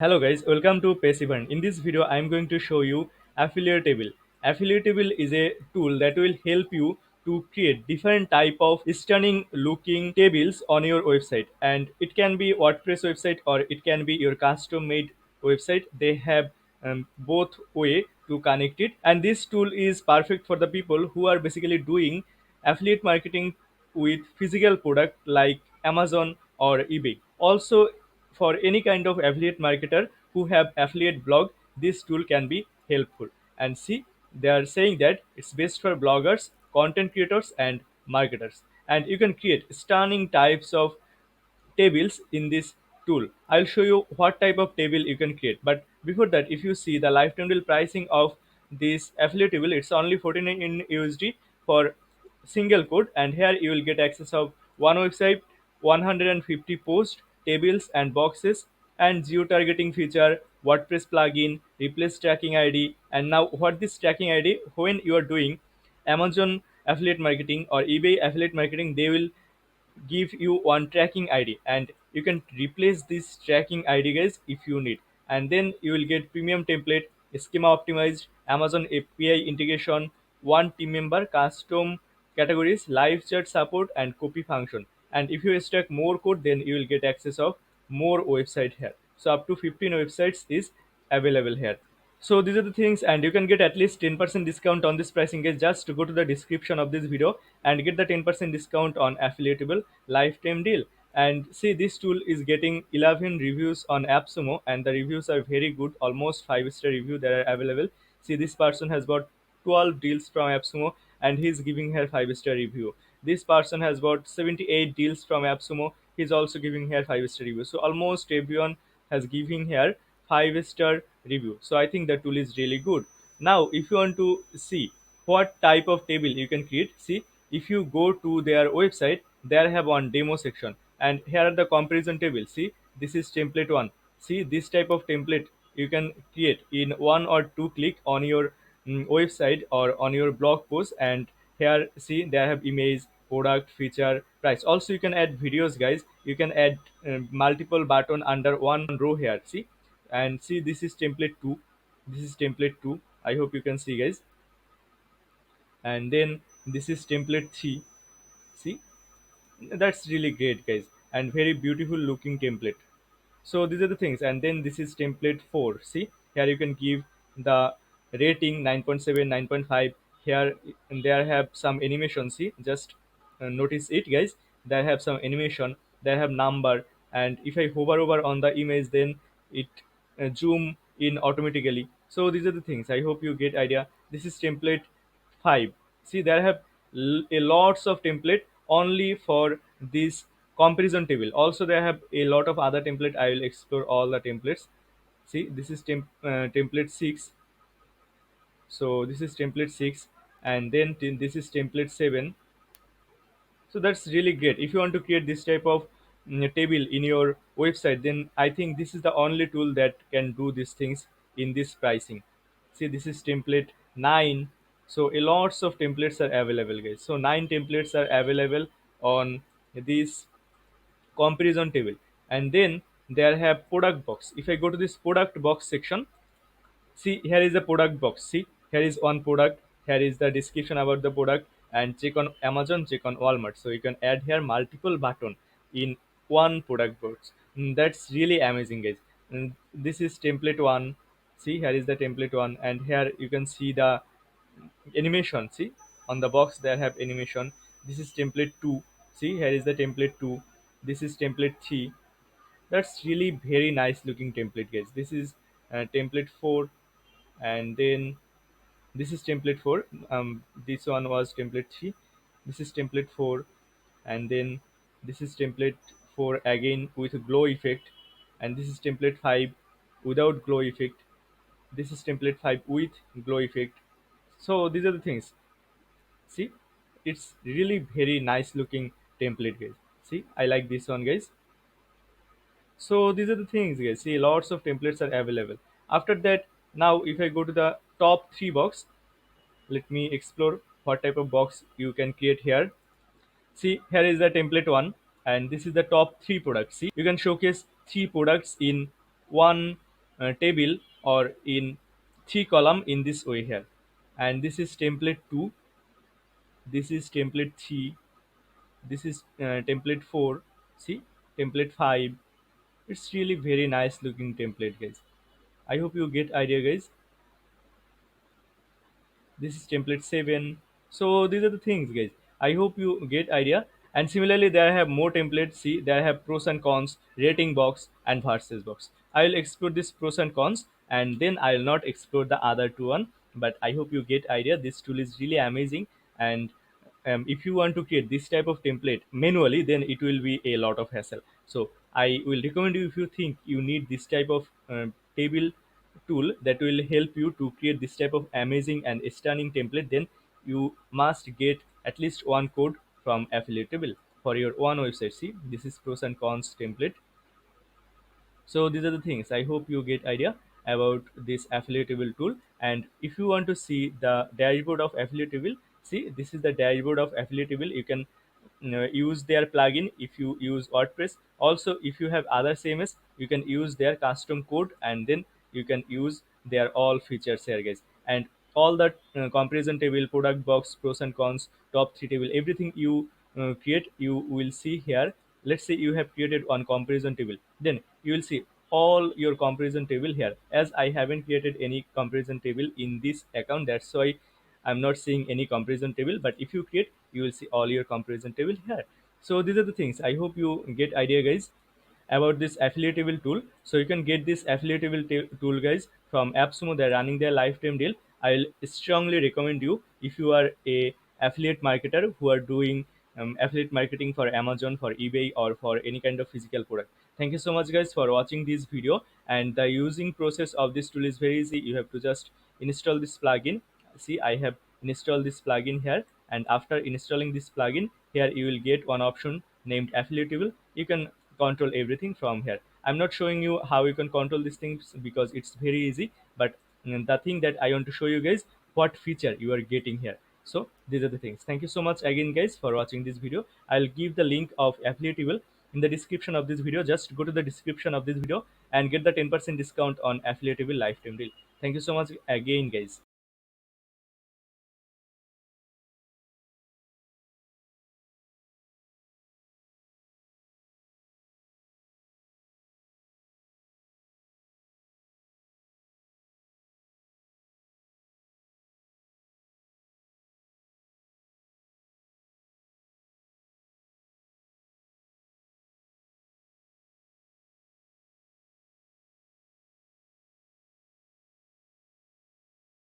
Hello guys, welcome to Passivern. In this video, I am going to show you Affiliatable. Affiliatable is a tool that will help you to create different type of stunning looking tables on your website, and it can be WordPress website or it can be your custom made website. They have both way to connect it, and this tool is perfect for the people who are basically doing affiliate marketing with physical product like Amazon or eBay. Also, for any kind of affiliate marketer who have affiliate blog, this tool can be helpful. And see, they are saying that it's best for bloggers, content creators, and marketers. And you can create stunning types of tables in this tool. I'll show you what type of table you can create. But before that, if you see the lifetime deal pricing of this affiliate table, it's only 49 in USD for single code, and here you will get access of one website, 150 posts, tables and boxes, and geo targeting feature, WordPress plugin, replace tracking ID. And now what this tracking ID, when you are doing Amazon affiliate marketing or eBay affiliate marketing, they will give you one tracking id, and you can replace this tracking id guys if you need. And then you will get premium template, schema optimized, Amazon API integration, one team member, custom categories, live chat support, and copy function. And if you extract more code, then you will get access of more website here. So up to 15 websites is available here. So these are the things, and you can get at least 10% discount on this pricing guys. Just to go to the description of this video and get the 10% discount on Affiliatable lifetime deal. And see, this tool is getting 11 reviews on AppSumo, and the reviews are very good, almost 5-star review that are available. See, this person has got 12 deals from AppSumo, and he's giving her 5-star review. This person has got 78 deals from AppSumo. He's also giving her 5-star review. So almost everyone has given here 5-star review. So I think the tool is really good. Now, if you want to see what type of table you can create, see, if you go to their website, they have one demo section, and here are the comparison table. See, this is template one. See, this type of template you can create in 1 or 2 click on your website or on your blog post. And here, see, they have image, product, feature, price. Also, you can add videos guys. You can add multiple button under one row here. See, and see, this is template 2. This is template 2. I hope you can see guys. And then this is template 3. See, that's really great guys, and very beautiful looking template. So these are the things. And then this is template 4. See, here you can give the rating 9.7, 9.5. Here, and there have some animation. See, just notice it guys. They have some animation, they have number, and if I hover over on the image, then it zoom in automatically. So these are the things, I hope you get idea. This is template 5. See, there have a lots of template only for this comparison table. Also, they have a lot of other template. I will explore all the templates. See, this is template 6. So this is template 6, and then this is template 7. So that's really great. If you want to create this type of table in your website, then I think this is the only tool that can do these things in this pricing. See, this is template 9. So a lots of templates are available guys. So 9 templates are available on this comparison table. And then there have product box. If I go to this product box section, see, here is the product box. See, here is one product, here is the description about the product, and check on Amazon, check on Walmart. So you can add here multiple button in one product box. That's really amazing guys. This is template 1. See, here is the template 1, and here you can see the animation. See, on the box there have animation. This is template 2. See, here is the template 2. This is template 3. That's really very nice looking template guys. This is template 4. And then this is template 4. This one was template 3. This is template 4. And then this is template 4 again with a glow effect. And this is template 5 without glow effect. This is template 5 with glow effect. So these are the things. See, it's really very nice looking template guys. See, I like this one guys. So these are the things guys. See, lots of templates are available. After that, now if I go to the top 3 box, let me explore what type of box you can create here. See, here is the template 1, and this is the top 3 products. See, you can showcase 3 products in one table or in 3 column in this way here. And this is template 2, this is template 3, this is template 4, see, template 5. It's really very nice looking template, guys. I hope you get idea, guys. This is template 7. So these are the things, guys. I hope you get idea. And similarly, there I have more templates. See, there I have pros and cons, rating box, and versus box. I will explore this pros and cons, and then I will not explore the other two one. But I hope you get idea. This tool is really amazing. And if you want to create this type of template manually, then it will be a lot of hassle. So I will recommend you, if you think you need this type of table tool that will help you to create this type of amazing and stunning template, then you must get at least one code from Affiliatable for your one website. See, this is pros and cons template. So these are the things. I hope you get idea about this Affiliatable tool. And if you want to see the dashboard of Affiliatable, see, this is the dashboard of Affiliatable. You can use their plugin if you use WordPress. Also, if you have other CMS, you can use their custom code, and then you can use their all features here, guys. And all that comparison table, product box, pros and cons, top 3 table, everything you create, you will see here. Let's say you have created one comparison table, then you will see all your comparison table here. As I haven't created any comparison table in this account, that's why I'm not seeing any comparison table. But if you create, you will see all your comparison table here. So these are the things. I hope you get idea, guys, about this Affiliatable tool. So you can get this Affiliatable tool, guys, from AppSumo. They're running their lifetime deal. I'll strongly recommend you, if you are a affiliate marketer who are doing affiliate marketing for Amazon, for eBay, or for any kind of physical product. Thank you so much, guys, for watching this video. And the using process of this tool is very easy. You have to just install this plugin. See, I have installed this plugin here, and after installing this plugin here, you will get one option named Affiliatable. You can control everything from here. I'm not showing you how you can control these things because it's very easy, but the thing that I want to show you guys, what feature you are getting here. So these are the things. Thank you so much again, guys, for watching this video. I'll give the link of Affiliatable in the description of this video. Just go to the description of this video and get the 10% discount on Affiliatable lifetime deal. Thank you so much again, guys.